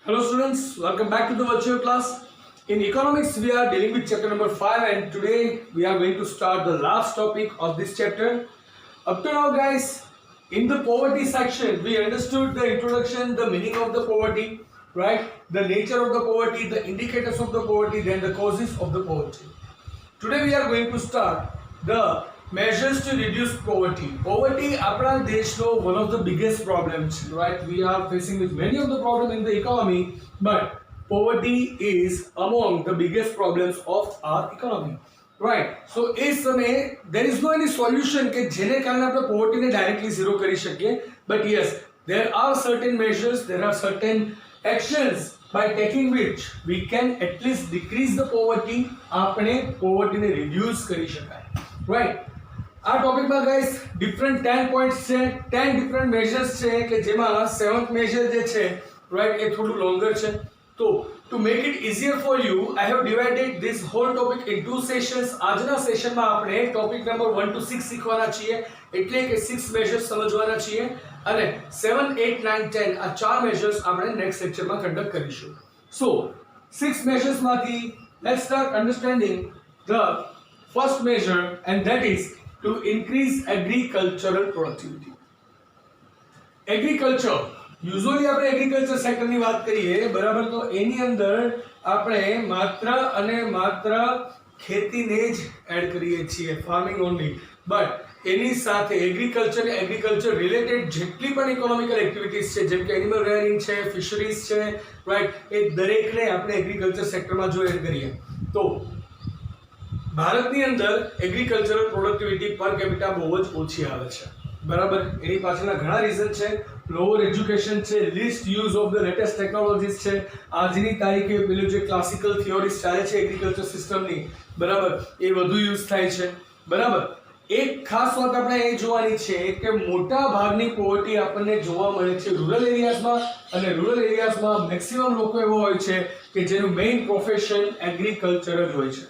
Hello students, welcome back to the virtual class. In economics we are dealing with chapter number 5 and today we are going to start the last topic of this chapter. Up to now guys, in the poverty section we understood the introduction, the meaning of the poverty, right? The nature of the poverty, the indicators of the poverty, then the causes of the poverty. Today we are going to start the measures to reduce poverty. Poverty આપણા દેશનો one of the biggest problems, right? We are facing with many of the problems in the economy, but poverty is among the biggest problems of our economy, right? So इस समय there is no any solution કે જેને કારણે આપણે poverty ને directly zero કરી શકીએ, but yes, there are certain measures, there are certain actions by taking which we can at least decrease the poverty, આપણે poverty ને reduce કરી શકાય, right? આ ટોપિકમાં ગાઈસ ડિફરન્ટ 10 પોઈન્ટ્સ છે, 10 ડિફરન્ટ મેજર્સ છે કે જેમાં 7th મેજર જે છે રાઈટ એ થોડું લોંગર છે. તો to make it easier for you I have divided this whole topic in two sessions. આજના સેશનમાં આપણે ટોપિક નંબર 1 to 6 શીખવાના છીએ, એટલે કે 6 મેજર્સ સમજવાના છીએ અને 7 8 9 10 આ ચાર મેજર્સ આપણે નેક્સ્ટ લેક્ચરમાં કન્ડક્ટ કરીશું. સો 6 મેજર્સ માંથી let's start understanding the first major and that is to increase agricultural productivity. Agriculture, usually આપણે agriculture sector ની વાત કરીએ બરાબર, તો એની અંદર આપણે માત્ર અને માત્ર ખેતીને જ એડ કરીએ છીએ, ફાર્મિંગ ઓનલી. બટ એની સાથે એગ્રીકલ્ચર રિલેટેડ જેટલી પણ ઇકોનોમિકલ એક્ટિવિટીઝ છે, જેમ કે એનિમલ રેયરિંગ છે, ફિશરીઝ છે, રાઈટ, એ દરેકને આપણે એગ્રીકલ્ચર સેક્ટરમાં જો એડ કરીએ તો ભારતની અંદર એગ્રીકલ્ચરલ પ્રોડક્ટિવિટી પર કેપિટા બહુ જ ઓછી આવે છે બરાબર. એની પાછળના ઘણા રીઝન છે. લોઅર એજ્યુકેશન છે, least use of the latest technologies છે. આજની તારીખે પેલું જે ક્લાસિકલ થિયોરીઝ ચાલે છે એગ્રીકલ્ચર સિસ્ટમની બરાબર, એ વધુ યુઝ થાય છે બરાબર. એક ખાસ વાત આપણે એ જોવાની છે કે મોટા ભાગની પોવર્ટી આપણને જોવા મળે છે રૂરલ એરિયાઝમાં, અને રૂરલ એરિયાઝમાં મેક્સિમમ લોકો એવો હોય છે કે જેનું મેઇન પ્રોફેશન એગ્રીકલ્ચર જ હોય છે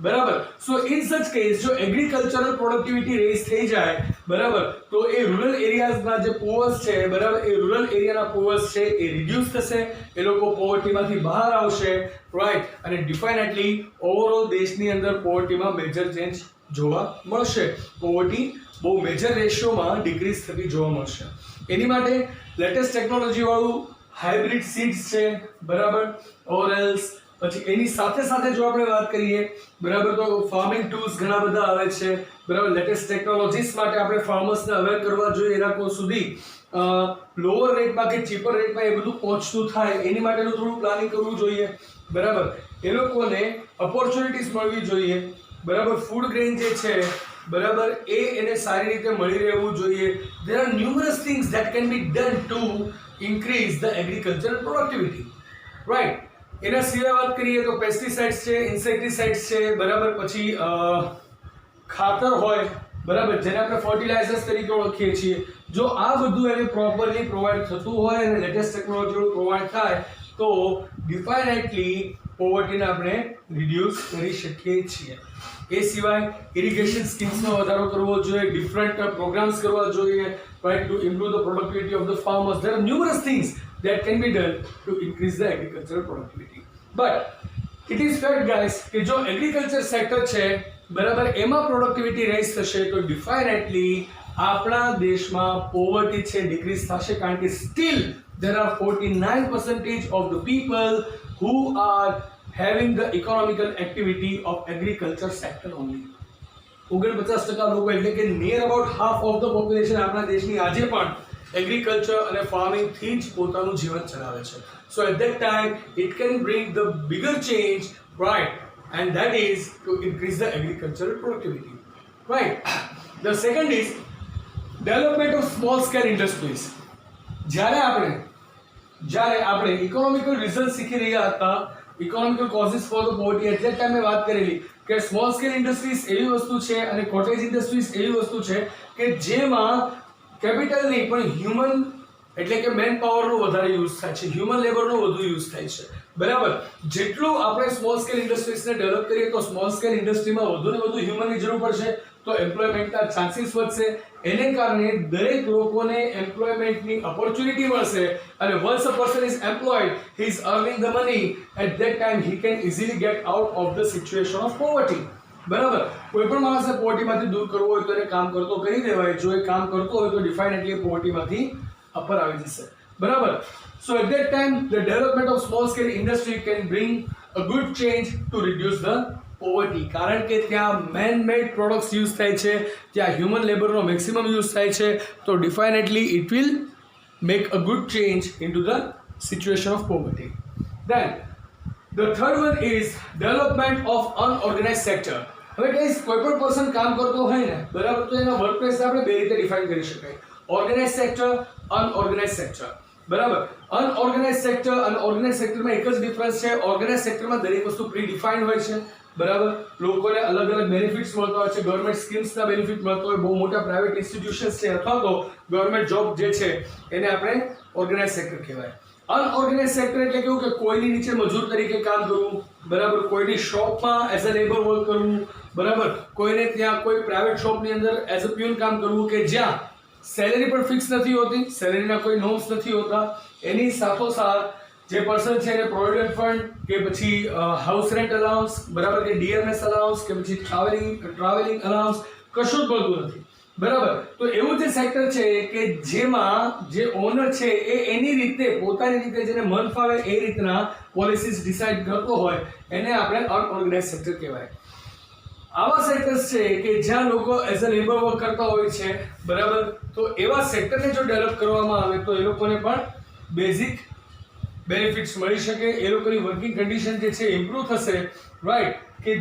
બરાબર. સો ઇન સચ કેસ જો એગ્રીકલ્ચરલ પ્રોડક્ટિવિટી રેઝ થઈ જાય બરાબર, તો એ રૂરલ એરિયાઝના જે પોવર્સ છે બરાબર, એ રૂરલ એરિયાના પોવર્સ છે એ રિડ્યુસ થશે, એ લોકો પોવર્ટીમાંથી બહાર આવશે, રાઈટ. અને ડિફાઇનેટલી ઓવરઓલ દેશની અંદર પોવર્ટીમાં મેજર ચેન્જ જોવા મળશે. પોવર્ટી બહુ મેજર રેશિયોમાં ડિક્રીઝ થતી જોવા મળશે. એની માટે લેટેસ્ટ ટેકનોલોજી વાળું હાઇબ્રિડ સીડ્સ છે બરાબર, ઓરલ્સ. પછી એની સાથે સાથે જો આપણે વાત કરીએ બરાબર, તો ફાર્મિંગ ટૂલ્સ ઘણા બધા આવે છે બરાબર. લેટેસ્ટ ટેકનોલોજીસ માટે આપણે ફાર્મર્સને અવેર કરવા જોઈએ, એ લોકો સુધી લોઅર રેટમાં કે ચીપર રેટમાં એ બધું પહોંચતું થાય એની માટેનું થોડું પ્લાનિંગ કરવું જોઈએ બરાબર. એ લોકોને ઓપોર્ચ્યુનિટીઝ મળવી જોઈએ બરાબર. ફૂડ ગ્રેન જે છે બરાબર, એને સારી રીતે મળી રહેવું જોઈએ. There are ન્યુમરસ things that can be done two increase the agricultural productivity, right. એના સિવાય વાત કરીએ તો પેસ્ટિસાઇડ્સ છે, ઇન્સેક્ટિસાઇડ્સ છે બરાબર, પછી ખાતર હોય બરાબર, જેને આપણે ફર્ટિલાઇઝર્સ તરીકે ઓળખીએ છીએ. જો આ બધું એને પ્રોપરલી પ્રોવાઈડ થતું હોય અને લેટેસ્ટ ટેકનોલોજી પ્રોવાઈડ થાય તો ડિફાઇનેટલી પોવર્ટીને આપણે રિડ્યુસ કરી શકીએ છીએ. એ સિવાય ઇરિગેશન સ્કીમ્સમાં વધારો કરવો જોઈએ, ડિફરન્ટ પ્રોગ્રામ્સ કરવા જોઈએ, right, to improve the productivity of the farmers. There are ન્યુમરસ things that can be done to increase the agricultural productivity. But it is fact guys કે જો એગ્રીકલ્ચર સેક્ટર છે બરાબર, એમાં પ્રોડક્ટિવિટી રેઝ થશે તો ડિફાઇનેટલી આપણા દેશમાં પોવર્ટી છે ડિક્રીઝ થશે, કારણ કે steel there are 49% of the people who are having the economical activity of agriculture sector only. 49% લોકો એટલે કે near about half of the population આપણા દેશની આજે પણ એગ્રીકલ્ચર અને ફાર્મિંગ થી જ પોતાનું જીવન ચલાવે છે. So at that time it can bring the bigger change, right, and that is to increase the agricultural productivity, right. The second is development of small scale industries. જ્યારે આપણે ઇકોનોમિકલ રીઝન શીખી રહ્યા હતા, economical causes for the poverty, at that time મેં વાત કરેલી કે small scale industries એવી વસ્તુ છે અને કોટેજ ઇન્ડસ્ટ્રીઝ એવી વસ્તુ છે કે જેમાં કેપિટલ નહીં પણ હ્યુમન એટલે કે મેન પાવરનો વધારે યુઝ થાય છે, હ્યુમન લેબરનો વધુ યુઝ થાય છે બરાબર. જેટલું આપણે સ્મોલ સ્કેલ ઇન્ડસ્ટ્રીઝને ડેવલપ કરીએ તો સ્મોલ સ્કેલ ઇન્ડસ્ટ્રીમાં વધુ ને વધુ હ્યુમનની જરૂર પડશે, તો એમ્પ્લોયમેન્ટના ચાન્સીસ વધશે, એને કારણે દરેક લોકોને એમ્પ્લોયમેન્ટની ઓપોર્ચ્યુનિટી મળશે અને once a person is employed he is earning the money at that time he can easily get out of the situation of poverty. બરાબર, કોઈ પણ માણસને પોવર્ટીમાંથી દૂર કરવું હોય તો એને કામ કરતો કરી દેવાય. જો એ કામ કરતો હોય તો ડિફાઇનેટલી પોવર્ટીમાંથી અપર આવી જશે. બરાબર, so at that time the development of small scale industry can bring a good change to reduce the poverty. કારણ કે ત્યાં man made products યુઝ થાય છે, ત્યાં હ્યુમન લેબરનો મેક્સિમમ યુઝ થાય છે, તો ડિફાઇનેટલી it will make a good change into the situation of poverty. Then the third one is development of unorganized sector. હવે ગાઈસ કોઈ પણ પર્સન કામ કરતો હોય ને, બરાબર, તો એના વર્ક પ્લેસ આપણે બે રીતે ડિફાઇન કરી શકાય: ઓર્ગેનાઇઝ સેક્ટર, અનઓર્ગેનાઇઝ સેક્ટર. બરાબર, અનઓર્ગેનાઇઝ સેક્ટર અને ઓર્ગેનાઇઝ સેક્ટરમાં એક જ ડિફરન્સ છે. ઓર્ગેનાઇઝ સેક્ટરમાં દરેક વસ્તુ પ્રી ડિફાઇન્ડ હોય છે. બરાબર, લોકોને અલગ અલગ બેનિફિટ્સ મળતા હોય છે, ગવર્મેન્ટ સ્કીમ્સના બેનિફિટ મળતો હોય, બહુ મોટા પ્રાઇવેટ ઇન્સ્ટિટ્યુશન્સ છે અથવા તો ગવર્મેન્ટ જોબ જે છે એને આપણે ઓર્ગેનાઇઝ સેક્ટર કહેવાય. અનઓર્ગેનાઇઝ સેક્ટર એટલે કેવું કે કોઈની નીચે મજૂર તરીકે કામ કરવું, બરાબર, કોઈની શોપમાં એઝ અ લેબર વર્ક કરવું, બરાબર, કોઈને ત્યાં કોઈ પ્રાઇવેટ શોપની અંદર એઝ અ પ્યુન કામ કરવું કે જ્યાં સેલેરી પણ ફિક્સ નથી હોતી, સેલેરીના કોઈ નોર્મ્સ નથી હોતા. એની સાથોસાથ જે પર્સન છે એને પ્રોવિડન્ટ ફંડ કે પછી હાઉસ રેન્ટ અલાઉન્સ, બરાબર, કે ડીએમએસ અલાઉન્સ કે પછી ટ્રાવેલિંગ અલાઉન્સ કશું જ મળતું નથી. બરાબર, તો એવું જે સેક્ટર છે કે જેમાં જે ઓનર છે એ એની રીતે પોતાની રીતે જેને મન ફાવે એ રીતના પોલિસીસ ડિસાઇડ કરતો હોય એને આપણે અનઓર્ગેનાઇઝ સેક્ટર કહેવાય. આવા સેક્ટર્સ છે કે જ્યાં લોકો એઝ અ લેબર વર્ક કરતા હોય છે, બરાબર, તો એવા સેક્ટરને જો ડેવલપ કરવામાં આવે તો એ લોકોને પણ બેઝિક બેનિફિટ્સ મળી શકે, એ લોકોની વર્કિંગ કન્ડિશન જે છે ઇમ્પ્રૂવ થશે, રાઈટ, કે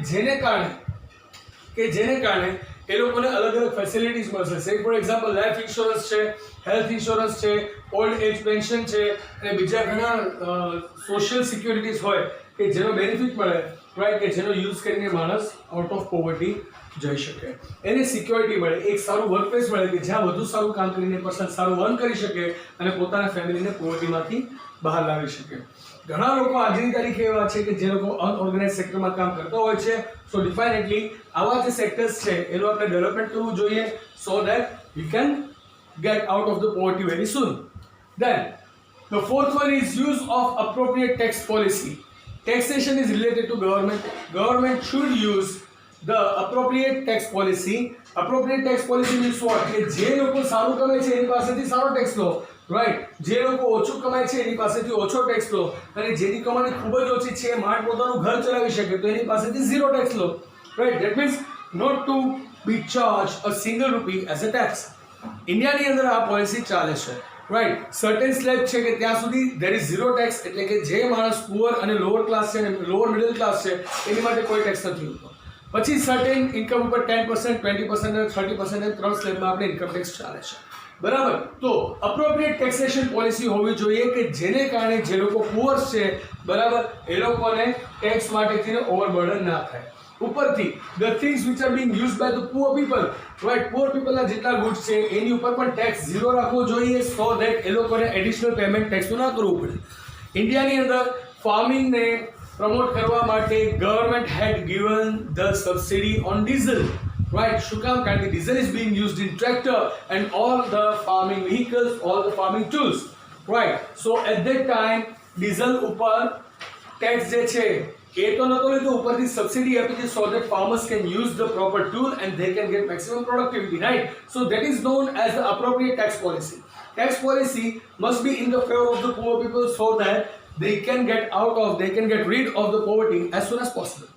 જેને કારણે એ લોકોને અલગ અલગ ફેસિલિટીઝ મળશે. સે ફોર એક્ઝામ્પલ લાઈફ ઇન્સ્યોરન્સ છે, હેલ્થ ઇન્સ્યોરન્સ છે, ઓલ્ડ એજ પેન્શન છે અને બીજા ઘણા સોશિયલ સિક્યોરિટીઝ હોય કે જેનો બેનિફિટ મળે, રાઈટ, કે જેનો યુઝ કરીને માણસ આઉટ ઓફ પોવર્ટી જઈ શકે, એને સિક્યોરિટી મળે, એક સારું વર્ક પ્લેસ મળે કે જ્યાં વધુ સારું કામ કરીને પર્સન સારું અર્ન કરી શકે અને પોતાના ફેમિલીને પોવર્ટીમાંથી બહાર લાવી શકે. ઘણા લોકો આજની તારીખે એવા છે કે જે લોકો અનઓર્ગેનાઇઝ સેક્ટરમાં કામ કરતા હોય છે. સો ડિફાઇનેટલી આવા જે સેક્ટર્સ છે એનું આપણે ડેવલપમેન્ટ કરવું જોઈએ so that we can get out of the poverty very soon. Then the fourth one is use of appropriate tax policy. Taxation is related to government. Government should use the appropriate tax policy. Appropriate tax policy means what? કે જે લોકો સારું કમાય છે એની પાસેથી સારો tax લો, right, જે લોકો ઓછું કમાય છે એની પાસેથી ઓછો ટેક્સ લો અને જેની કમાણી ખૂબ જ ઓછી છે માંડ પોતાનું ઘર ચલાવી શકે તો એની પાસેથી ઝીરો ટેક્સ લો, right. That means not to be charge a single rupee as a tax. ઇન્ડિયાની અંદર આ પોલિસી ચાલે છે, રાઈટ. સર્ટેન સ્લેબ છે કે ત્યાં સુધી ધેર ઇઝ ઝીરો ટેક્સ, એટલે કે જે માણસ પુઅર અને લોઅર ક્લાસ છે, લોઅર મિડલ ક્લાસ છે એની માટે કોઈ ટેક્સ નથી હોતો. પછી સર્ટેન ઇન્કમ ઉપર 10%, 20% અને 30% ત્રણ સ્લેબમાં આપણે ઇન્કમ ટેક્સ ચાલે છે. બરાબર, તો અપ્રોપ્રિએટ ટેક્સેશન પોલિસી હોવી જોઈએ કે જેને કારણે જે લોકો પુઅર્સ છે, બરાબર, એ લોકોને ટેક્સ માટેથી ઓવરબર્ડન ના થાય. ઉપરથી the things which are being used by the poor people, right, poor people ના જેટલા ગુડ્સ છે એની ઉપર પણ ટેક્સ ઝીરો રાખવો જોઈએ સો ધેટ એ લોકોને એડિશનલ પેમેન્ટ ટેક્સનું ના કરવું પડે. ઇન્ડિયાની અંદર ફાર્મિંગને પ્રમોટ કરવા માટે government had given the subsidy on diesel, right. શું કામ? કારણ કે diesel is being used in tractor and all the farming vehicles, all the farming tools, right. So at that time diesel ઉપર ટેક્સ જે છે એ તો નતો લીધો, ઉપરથી સબસિડી આપી છે so that farmers can use the proper tool and they can get maximum productivity, right? So that is known as the appropriate tax policy. Tax policy must be in the favor of the poor people so that they can get rid of the poverty as soon as possible.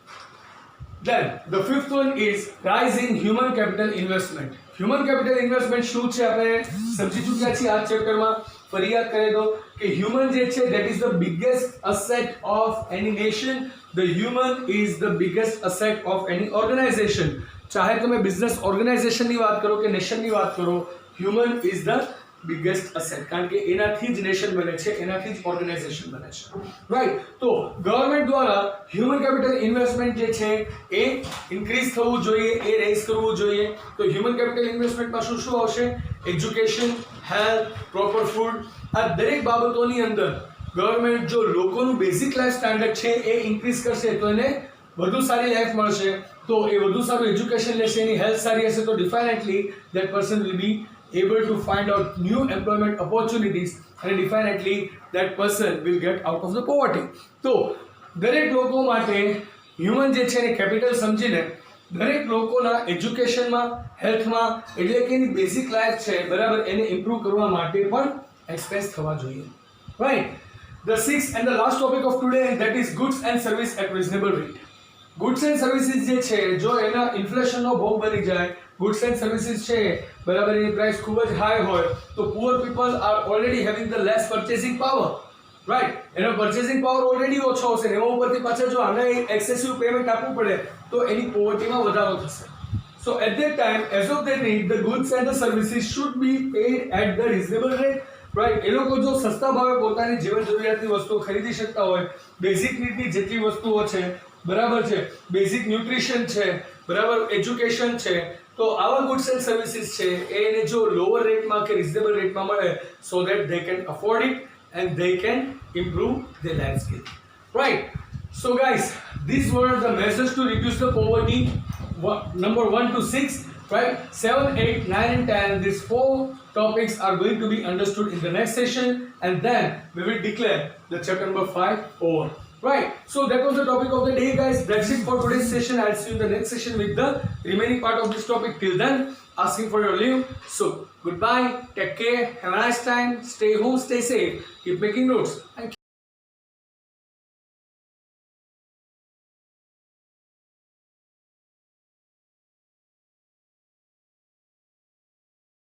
Then the fifth one is rise in human capital investment. Human capital investment શું છે આપણે સમજી ચૂક્યા છીએ આ ચેપ્ટરમાં. ફરી યાદ કરી દો કે હ્યુમન જે છે that is the biggest asset of any nation. The human is the biggest asset of any organization. ચાહે તમે બિઝનેસ ઓર્ગેનાઇઝેશનની વાત કરો કે નેશનની વાત કરો, human is the biggest asset, કારણ કે એનાથી જ નેશન બને છે, એનાથી જ ઓર્ગેનાઇઝેશન બને છે, રાઈટ. તો ગવર્મેન્ટ દ્વારા હ્યુમન કેપિટલ ઇન્વેસ્ટમેન્ટ જે છે એ ઇન્ક્રીઝ થવું જોઈએ, એ રેઝ કરવું જોઈએ. તો હ્યુમન કેપિટલ ઇન્વેસ્ટમેન્ટમાં શું શું આવશે? એજ્યુકેશન, હેલ્થ, પ્રોપર ફૂડ, આ દરેક બાબતોની અંદર ગવર્મેન્ટ જો લોકોનું બેઝિક લાઈફ સ્ટાન્ડર્ડ છે એ ઇન્ક્રીઝ કરશે તો એને વધુ સારી લાઈફ મળશે, તો એ વધુ સારું એજ્યુકેશન લેશે, એની હેલ્થ સારી હશે, તો definitely that person will be able to find out new employment opportunities and definitely that person will get out of the poverty. તો દરેક લોકો માટે હ્યુમન જે છે એને કેપિટલ સમજીને દરેક લોકોના એજ્યુકેશનમાં, હેલ્થમાં, એટલે કે એની બેઝિક લાઈફ છે બરાબર, એને ઇમ્પ્રૂવ કરવા માટે પણ એક્સપ્રેસ થવા જોઈએ, right. The sixth and the last topic of today, and that is goods and service at reasonable rate. Goods and services જે છે, જો એના ઇન્ફ્લેશનનો ભોગ બની જાય, ગુડ્સ એન્ડ સર્વિસીસ છે બરાબર, એની પ્રાઇસ ખૂબ જ હાઈ હોય, તો poor people are already having the less purchasing power, right. એનો પર્ચેસિંગ પાવર ઓલરેડી ઓછો હશે, એના ઉપરથી પાછળ જો આને એક્સેસિવ પેમેન્ટ આપવું પડે તો એની પોવર્ટીમાં વધારો થશે. So at that time, as of their need, the goods and the services should be paid at the reasonable rate, right. એ લોકો જો સસ્તા ભાવે પોતાની જીવન જરૂરિયાતની વસ્તુઓ ખરીદી શકતા હોય, બેઝિક નીડની જેટલી વસ્તુઓ છે બરાબર છે, બેઝિક ન્યુટ્રિશન છે બરાબર, એજ્યુકેશન છે, તો આવા ગુડ્સ એન્ડ સર્વિસીસ છે એને જો લોઅર રેટમાં કે રિઝનેબલ રેટમાં મળે, so that they can afford it and they can improve their life skill, right. So guys, these were the measures to reduce the poverty, number 1 to 6, right. 7, 8, 9 and 10, these 4 topics are going to be understood in the next session, and then we will declare the chapter number 5 over, right. So that was the topic of the day, guys. That's it for today's session. I'll see you in the next session with the remaining part of this topic. Till then, asking for your leave. So goodbye, take care, have a nice time, stay home, stay safe, keep making notes. Thank you.